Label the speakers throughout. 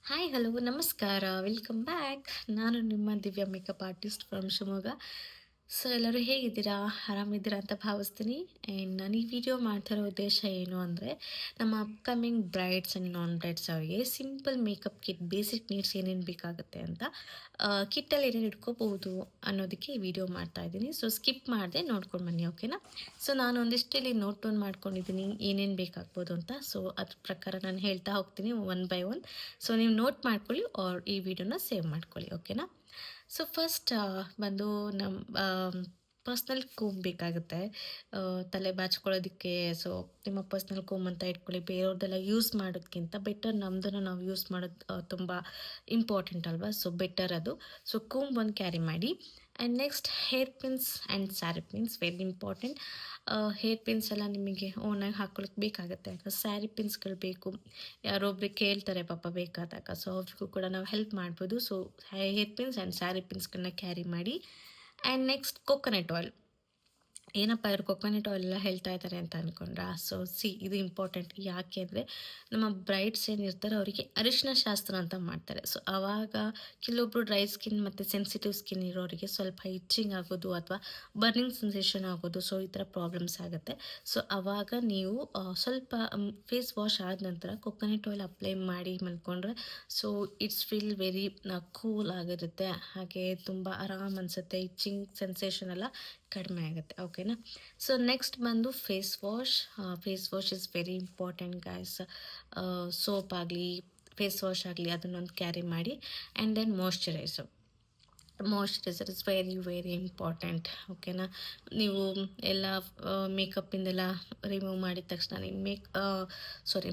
Speaker 1: Hi hello ನಮಸ್ಕಾರ welcome back. ನಾನು ನಿಮ್ಮ ದಿವ್ಯ makeup artist from Shivamogga. So ಎಲ್ಲರೂ ಹೇಗಿದ್ದೀರಾ, ಆರಾಮಿದ್ದೀರಾ ಅಂತ ಭಾವಿಸ್ತೀನಿ. ಆ್ಯಂಡ್ ನಾನು ಈ ವಿಡಿಯೋ ಮಾಡ್ತಿರೋ ಉದ್ದೇಶ ಏನು ಅಂದರೆ, ನಮ್ಮ upcoming brides and non brides ಅವರಿಗೆ simple makeup kit basic needs ಏನೇನು ಬೇಕಾಗುತ್ತೆ ಅಂತ, ಕಿಟ್ಟಲ್ಲಿ ಏನೇನು ಇಟ್ಕೋಬಹುದು ಅನ್ನೋದಕ್ಕೆ ಈ ವಿಡಿಯೋ ಮಾಡ್ತಾ ಇದ್ದೀನಿ. ಸೊ ಸ್ಕಿಪ್ ಮಾಡದೆ ನೋಡ್ಕೊಂಡು ಬನ್ನಿ, ಓಕೆನಾ. ಸೊ ನಾನು ಒಂದಿಷ್ಟಲ್ಲಿ ನೋಟ್ ಡೌನ್ ಮಾಡ್ಕೊಂಡಿದ್ದೀನಿ ಏನೇನು ಬೇಕಾಗ್ಬೋದು ಅಂತ. ಸೊ ಅದ್ರ ಪ್ರಕಾರ ನಾನು ಹೇಳ್ತಾ ಹೋಗ್ತೀನಿ ಒನ್ ಬೈ ಒನ್. ಸೊ ನೀವು ನೋಟ್ ಮಾಡ್ಕೊಳ್ಳಿ ಆರ್ ಈ ವಿಡಿಯೋನ ಸೇವ್ ಮಾಡ್ಕೊಳ್ಳಿ, ಓಕೆನಾ. ಸೊ ಫಸ್ಟ್ ಬಂದು ನಮ್ಮ ಪರ್ಸ್ನಲ್ ಕೂಮ್ ಬೇಕಾಗುತ್ತೆ ತಲೆ ಬಾಚ್ಕೊಳ್ಳೋದಕ್ಕೆ. ಸೊ ನಿಮ್ಮ ಪರ್ಸ್ನಲ್ ಕೂಮ್ ಅಂತ ಇಟ್ಕೊಳ್ಳಿ, ಬೇರೆಯವ್ರದ್ದೆಲ್ಲ ಯೂಸ್ ಮಾಡೋದಕ್ಕಿಂತ ಬೆಟರ್ ನಮ್ಮದನ್ನು ನಾವು ಯೂಸ್ ಮಾಡೋದು ತುಂಬ ಇಂಪಾರ್ಟೆಂಟ್ ಅಲ್ವಾ. ಸೊ ಬೆಟರ್ ಅದು. ಸೊ ಕೂಮ್ ಒಂದು ಕ್ಯಾರಿ ಮಾಡಿ. And next hair pins and sari pins very important. Hair pins ಎಲ್ಲ ನಿಮಗೆ ಓನಾಗಿ ಹಾಕ್ಕೊಳ್ಳೋಕೆ ಬೇಕಾಗುತ್ತೆ, ಯಾಕಂದ್ರೆ ಸ್ಯಾರಿ ಪಿನ್ಸ್ಗಳು ಬೇಕು. ಯಾರೊಬ್ರಿಗೆ ಕೇಳ್ತಾರೆ ಪಾಪ ಬೇಕಾದಾಗ, ಸೊ ಅವ್ರಿಗೂ ಕೂಡ ನಾವು ಹೆಲ್ಪ್ ಮಾಡ್ಬೋದು. So hair pins and sari ಪಿನ್ಸ್ಗಳನ್ನ ಕ್ಯಾರಿ ಮಾಡಿ. And next coconut oil. ಏನಪ್ಪ ಇವರು ಕೊಕೊನಟ್ ಆಯಿಲ್ ಎಲ್ಲ ಹೇಳ್ತಾ ಇದ್ದಾರೆ ಅಂತ ಅಂದ್ಕೊಂಡ್ರಾ? ಸೊ ಇದು ಇಂಪಾರ್ಟೆಂಟ್. ಯಾಕೆ ಅಂದರೆ ನಮ್ಮ ಬ್ರೈಡ್ಸ್ ಏನಿರ್ತಾರೆ ಅವರಿಗೆ ಅರಿಶಿನ ಶಾಸ್ತ್ರ ಅಂತ ಮಾಡ್ತಾರೆ. ಸೊ ಆವಾಗ ಕೆಲವೊಬ್ಬರು ಡ್ರೈ ಸ್ಕಿನ್ ಮತ್ತು ಸೆನ್ಸಿಟಿವ್ ಸ್ಕಿನ್ ಇರೋರಿಗೆ ಸ್ವಲ್ಪ ಇಚ್ಚಿಂಗ್ ಆಗೋದು ಅಥವಾ ಬರ್ನಿಂಗ್ ಸೆನ್ಸೇಷನ್ ಆಗೋದು, ಸೊ ಈ ಥರ ಪ್ರಾಬ್ಲಮ್ಸ್ ಆಗುತ್ತೆ. ಸೊ ಆವಾಗ ನೀವು ಸ್ವಲ್ಪ ಫೇಸ್ ವಾಶ್ ಆದ ನಂತರ ಕೊಕೊನಟ್ ಆಯಿಲ್ ಅಪ್ಲೈ ಮಾಡಿ ಮಲ್ಕೊಂಡ್ರೆ so it's feel very cool ಆಗಿರುತ್ತೆ. ಹಾಗೆ ತುಂಬ ಆರಾಮ್ ಅನಿಸುತ್ತೆ, ಇಚ್ಚಿಂಗ್ ಸೆನ್ಸೇಷನ್ ಎಲ್ಲ ಕಡಿಮೆ ಆಗುತ್ತೆ, ಓಕೆನಾ. ಸೊ ನೆಕ್ಸ್ಟ್ ಬಂದು face wash. Face wash is very important guys. Soap ಆಗಲಿ ಫೇಸ್ ವಾಶ್ ಆಗಲಿ ಅದನ್ನೊಂದು ಕ್ಯಾರಿ ಮಾಡಿ. And then moisturiser is very very important, ಓಕೆನಾ. ನೀವು ಎಲ್ಲ ಮೇಕಪ್ಪಿಂದೆಲ್ಲ ರಿಮೂವ್ ಮಾಡಿದ ತಕ್ಷಣ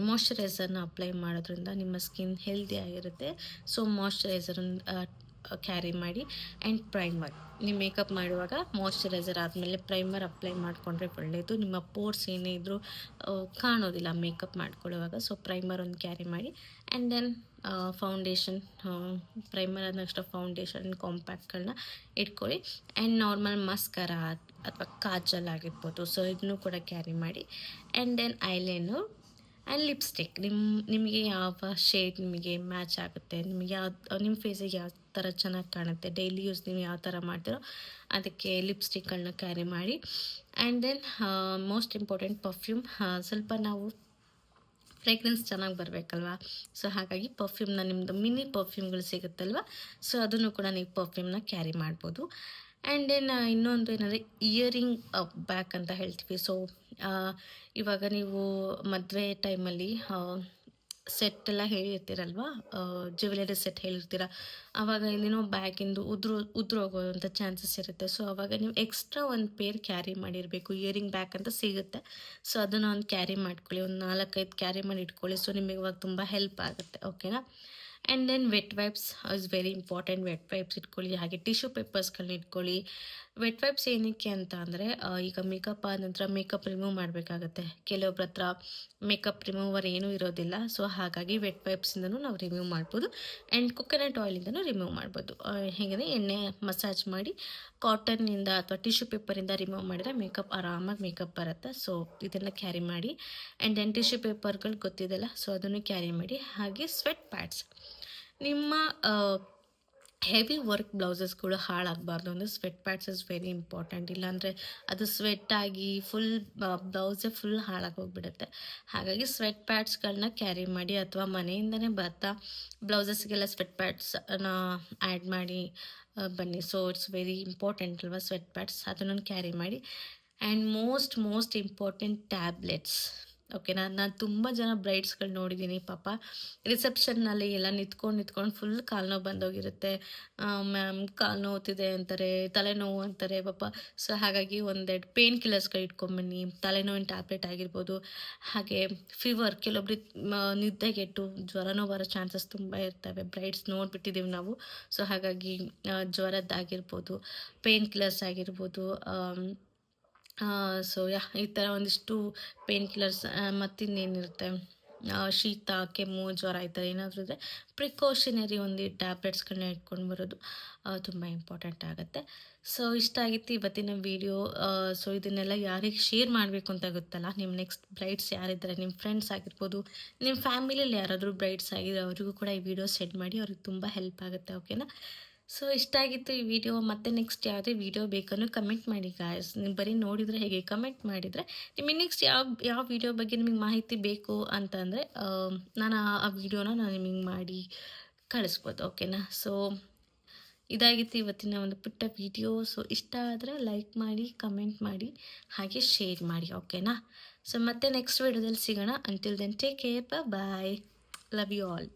Speaker 1: ಮಾಯ್ಶ್ಚರೈಸರ್ನ ಅಪ್ಲೈ ಮಾಡೋದ್ರಿಂದ ನಿಮ್ಮ ಸ್ಕಿನ್ ಹೆಲ್ದಿ ಆಗಿರುತ್ತೆ. ಸೊ ಮಾಯ್ಶ್ಚರೈಸರನ್ನು ಕ್ಯಾರಿ ಮಾಡಿ. ಆ್ಯಂಡ್ ಪ್ರೈಮರ್, ನೀವು ಮೇಕಪ್ ಮಾಡುವಾಗ ಮಾಯ್ಶ್ಚರೈಸರ್ ಆದಮೇಲೆ ಪ್ರೈಮರ್ ಅಪ್ಲೈ ಮಾಡಿಕೊಂಡ್ರೆ ಒಳ್ಳೆಯದು. ನಿಮ್ಮ ಪೋರ್ಸ್ ಏನೇ ಇದ್ದರೂ ಕಾಣೋದಿಲ್ಲ ಮೇಕಪ್ ಮಾಡ್ಕೊಳ್ಳುವಾಗ. ಸೊ ಪ್ರೈಮರ್ ಒಂದು ಕ್ಯಾರಿ ಮಾಡಿ. ಆ್ಯಂಡ್ ದೆನ್ ಫೌಂಡೇಶನ್, ಪ್ರೈಮರ್ ಆದ ನೆಕ್ಸ್ಟ್ ಫೌಂಡೇಶನ್ ಕಾಂಪ್ಯಾಕ್ಟ್ಗಳನ್ನ ಇಟ್ಕೊಳ್ಳಿ. ಆ್ಯಂಡ್ ನಾರ್ಮಲ್ ಮಸ್ಕರ ಅಥವಾ ಕಾಜಲ್ ಆಗಿರ್ಬೋದು, ಸೊ ಇದನ್ನು ಕೂಡ ಕ್ಯಾರಿ ಮಾಡಿ. And then eyeliner and lipstick. ನಿಮಗೆ ಯಾವ ಶೇಡ್ ನಿಮಗೆ ಮ್ಯಾಚ್ ಆಗುತ್ತೆ, ನಿಮಗೆ ನಿಮ್ಮ ಫೇಸಿಗೆ ಯಾವ ಥರ ಚೆನ್ನಾಗಿ ಕಾಣುತ್ತೆ, ಡೈಲಿ ಯೂಸ್ ನೀವು ಯಾವ ಥರ ಮಾಡ್ತೀರೋ ಅದಕ್ಕೆ ಲಿಪ್ಸ್ಟಿಕ್ಗಳನ್ನ ಕ್ಯಾರಿ ಮಾಡಿ. And then most important perfume. ಸ್ವಲ್ಪ ನಾವು ಫ್ರೇಗ್ರೆನ್ಸ್ ಚೆನ್ನಾಗಿ ಬರಬೇಕಲ್ವ. ಸೊ ಹಾಗಾಗಿ ಪರ್ಫ್ಯೂಮ್ನ, ನಿಮ್ಮದು ಮಿನಿ ಪರ್ಫ್ಯೂಮ್ಗಳು ಸಿಗುತ್ತಲ್ವ, ಸೊ ಅದನ್ನು ಕೂಡ ನೀವು ಪರ್ಫ್ಯೂಮ್ನ ಕ್ಯಾರಿ ಮಾಡ್ಬೋದು. ಆ್ಯಂಡ್ ದೆನ್ ಇನ್ನೊಂದು ಏನಂದರೆ ಇಯರಿಂಗ್ ಬ್ಯಾಕ್ ಅಂತ ಹೇಳ್ತೀವಿ. ಸೊ ಇವಾಗ ನೀವು ಮದುವೆ ಟೈಮಲ್ಲಿ ಸೆಟ್ ಎಲ್ಲ ಹೇಳಿರ್ತೀರಲ್ವ, ಜ್ಯುವೆಲರಿ ಸೆಟ್ ಹೇಳಿರ್ತೀರ, ಆವಾಗ ಇಲ್ಲಿನೋ ಬ್ಯಾಗಿಂದು ಉದುರು ಹೋಗೋವಂಥ ಚಾನ್ಸಸ್ ಇರುತ್ತೆ. ಸೊ ಆವಾಗ ನೀವು ಎಕ್ಸ್ಟ್ರಾ ಒಂದು ಪೇರ್ ಕ್ಯಾರಿ ಮಾಡಿರಬೇಕು. ಇಯರಿಂಗ್ ಬ್ಯಾಗ್ ಅಂತ ಸಿಗುತ್ತೆ. ಸೊ ಅದನ್ನು ಒಂದು ಕ್ಯಾರಿ ಮಾಡ್ಕೊಳ್ಳಿ, ಒಂದು 4-5 ಕ್ಯಾರಿ ಮಾಡಿ ಇಟ್ಕೊಳ್ಳಿ. ಸೊ ನಿಮಗೆ ಇವಾಗ ತುಂಬ ಹೆಲ್ಪ್ ಆಗುತ್ತೆ, ಓಕೆನಾ. And then wet wipes is very important. Wet wipes ಇಟ್ಕೊಳ್ಳಿ, ಹಾಗೆ ಟಿಶ್ಯೂ ಪೇಪರ್ಸ್ಗಳನ್ನ ಇಟ್ಕೊಳ್ಳಿ. ವೆಟ್ ವೈಪ್ಸ್ ಏನಕ್ಕೆ ಅಂತ ಅಂದರೆ, ಈಗ ಮೇಕಪ್ ಆದ ನಂತರ ಮೇಕಪ್ ರಿಮೂವ್ ಮಾಡಬೇಕಾಗತ್ತೆ. ಕೆಲವೊಬ್ರ ಹತ್ರ ಮೇಕಪ್ ರಿಮೂವರ್ ಏನೂ ಇರೋದಿಲ್ಲ. ಸೊ ಹಾಗಾಗಿ ವೆಟ್ ವೈಪ್ಸಿಂದನೂ ನಾವು ರಿಮೂವ್ ಮಾಡ್ಬೋದು. ಆ್ಯಂಡ್ ಕೊಕೊನಟ್ ಆಯಿಲಿಂದನೂ ರಿಮೂವ್ ಮಾಡ್ಬೋದು. ಹೇಗೆಂದರೆ ಎಣ್ಣೆ ಮಸಾಜ್ ಮಾಡಿ ಕಾಟನ್ನಿಂದ ಅಥವಾ ಟಿಶ್ಯೂ ಪೇಪರಿಂದ ರಿಮೂವ್ ಮಾಡಿದರೆ ಆರಾಮಾಗಿ ಮೇಕಪ್ ಬರುತ್ತೆ. ಸೊ ಇದನ್ನು ಕ್ಯಾರಿ ಮಾಡಿ. ಆ್ಯಂಡ್ ದೆನ್ ಟಿಶ್ಯೂ ಪೇಪರ್ಗಳು ಗೊತ್ತಿದೆಯಲ್ಲ, ಸೊ ಅದನ್ನು ಕ್ಯಾರಿ ಮಾಡಿ. ಹಾಗೆ ಸ್ವೆಟ್ ಪ್ಯಾಡ್ಸ್. ನಿಮ್ಮ ಹೆವಿ ವರ್ಕ್ ಬ್ಲೌಸಸ್ಗಳು ಹಾಳಾಗಬಾರ್ದು ಅಂದರೆ sweat pads is very important. ಇಲ್ಲಾಂದರೆ ಅದು ಸ್ವೆಟ್ ಆಗಿ ಬ್ಲೌಸೇ ಫುಲ್ ಹಾಳಾಗಿ ಹೋಗ್ಬಿಡುತ್ತೆ. ಹಾಗಾಗಿ ಸ್ವೆಟ್ ಪ್ಯಾಡ್ಸ್ಗಳನ್ನ ಕ್ಯಾರಿ ಮಾಡಿ, ಅಥವಾ ಮನೆಯಿಂದನೇ ಬರ್ತಾ ಬ್ಲೌಸಸ್ಗೆಲ್ಲ ಸ್ವೆಟ್ ಪ್ಯಾಡ್ಸನ್ನ ಆ್ಯಡ್ ಮಾಡಿ ಬನ್ನಿ. ಸೊ ಇಟ್ಸ್ ವೆರಿ ಇಂಪಾರ್ಟೆಂಟ್ ಅಲ್ವಾ ಸ್ವೆಟ್ ಪ್ಯಾಡ್ಸ್, ಅದನ್ನು ಕ್ಯಾರಿ ಮಾಡಿ. ಆ್ಯಂಡ್ ಮೋಸ್ಟ್ ಇಂಪಾರ್ಟೆಂಟ್ ಟ್ಯಾಬ್ಲೆಟ್ಸ್, ಓಕೆನಾ. ನಾನು ತುಂಬ ಜನ ಬ್ರೈಡ್ಸ್ಗಳು ನೋಡಿದ್ದೀನಿ, ಪಾಪ ರಿಸೆಪ್ಷನ್ನಲ್ಲಿ ಎಲ್ಲ ನಿಂತ್ಕೊಂಡು ಫುಲ್ ಕಾಲು ನೋವು ಬಂದೋಗಿರುತ್ತೆ. ಮ್ಯಾಮ್ ಕಾಲು ನೋವುತ್ತಿದೆ ಅಂತಾರೆ, ತಲೆನೋವು ಅಂತಾರೆ ಪಾಪ. ಸೊ ಹಾಗಾಗಿ ಒಂದೆರಡು ಪೇನ್ ಕಿಲ್ಲರ್ಸ್ಗಳು ಇಟ್ಕೊಂಬನ್ನಿ. ತಲೆನೋವಿನ ಟ್ಯಾಬ್ಲೆಟ್ ಆಗಿರ್ಬೋದು, ಹಾಗೆ ಫೀವರ್, ಕೆಲವೊಬ್ರಿಗೆ ನಿದ್ದೆಗೆಟ್ಟು ಜ್ವರನೂ ಬರೋ ಚಾನ್ಸಸ್ ತುಂಬ ಇರ್ತವೆ. ಬ್ರೈಡ್ಸ್ ನೋಡಿಬಿಟ್ಟಿದ್ದೀವಿ ನಾವು. ಸೊ ಹಾಗಾಗಿ ಜ್ವರದ್ದಾಗಿರ್ಬೋದು, ಪೇನ್ ಕಿಲ್ಲರ್ಸ್ ಆಗಿರ್ಬೋದು. ಸೊ ಈ ಥರ ಒಂದಿಷ್ಟು ಪೇನ್ ಕಿಲ್ಲರ್ಸ್, ಮತ್ತಿನ್ನೇನಿರುತ್ತೆ, ಶೀತ, ಕೆಮ್ಮು, ಜ್ವರ ಈ ಥರ ಏನಾದರೂ ಇದ್ದರೆ ಪ್ರಿಕಾಷನರಿ ಒಂದು ಟ್ಯಾಬ್ಲೆಟ್ಸ್ಗಳನ್ನ ಇಟ್ಕೊಂಡು ಬರೋದು ತುಂಬ ಇಂಪಾರ್ಟೆಂಟ್ ಆಗುತ್ತೆ. ಸೊ ಇಷ್ಟ ಆಗಿತ್ತು ಇವತ್ತಿನ ವೀಡಿಯೋ. ಸೊ ಇದನ್ನೆಲ್ಲ ಯಾರಿಗೆ ಶೇರ್ ಮಾಡಬೇಕು ಅಂತ ಗೊತ್ತಲ್ಲ, ನಿಮ್ಮ ನೆಕ್ಸ್ಟ್ ಬ್ರೈಡ್ಸ್ ಯಾರಿದ್ದಾರೆ, ನಿಮ್ಮ ಫ್ರೆಂಡ್ಸ್ ಆಗಿರ್ಬೋದು, ನಿಮ್ಮ ಫ್ಯಾಮಿಲಿಯಲ್ಲಿ ಯಾರಾದರೂ ಬ್ರೈಡ್ಸ್ ಆಗಿರೋ ಅವರಿಗೂ ಕೂಡ ಈ ವಿಡಿಯೋ ಸೆಂಡ್ ಮಾಡಿ, ಅವ್ರಿಗೆ ತುಂಬ ಹೆಲ್ಪ್ ಆಗುತ್ತೆ. ಓಕೆನಾ? ಸೊ ಇಷ್ಟ ಆಗಿತ್ತು ಈ ವಿಡಿಯೋ. ಮತ್ತೆ ನೆಕ್ಸ್ಟ್ ಯಾವುದೇ ವಿಡಿಯೋ ಬೇಕನ್ನೋ ಕಮೆಂಟ್ ಮಾಡಿ ಗಾಯ್ಸ್. ನೀವು ಬರೀ ನೋಡಿದರೆ ಹೇಗೆ, ಕಮೆಂಟ್ ಮಾಡಿದರೆ ನಿಮಗೆ ನೆಕ್ಸ್ಟ್ ಯಾವ ವಿಡಿಯೋ ಬಗ್ಗೆ ನಿಮಗೆ ಮಾಹಿತಿ ಬೇಕು ಅಂತಂದರೆ ನಾನು ಆ ವಿಡಿಯೋನ ನಾನು ನಿಮಗೆ ಮಾಡಿ ಕಳಿಸ್ಬೋದು. ಓಕೆನಾ? ಸೊ ಇದಾಗಿತ್ತು ಇವತ್ತಿನ ಒಂದು ಪುಟ್ಟ ವಿಡಿಯೋ. ಸೊ ಇಷ್ಟ ಆದರೆ ಲೈಕ್ ಮಾಡಿ, ಕಮೆಂಟ್ ಮಾಡಿ, ಹಾಗೆ ಶೇರ್ ಮಾಡಿ. ಓಕೆನಾ? ಸೊ ಮತ್ತೆ ನೆಕ್ಸ್ಟ್ ವಿಡಿಯೋದಲ್ಲಿ ಸಿಗೋಣ. Until then take care, bye, love you all.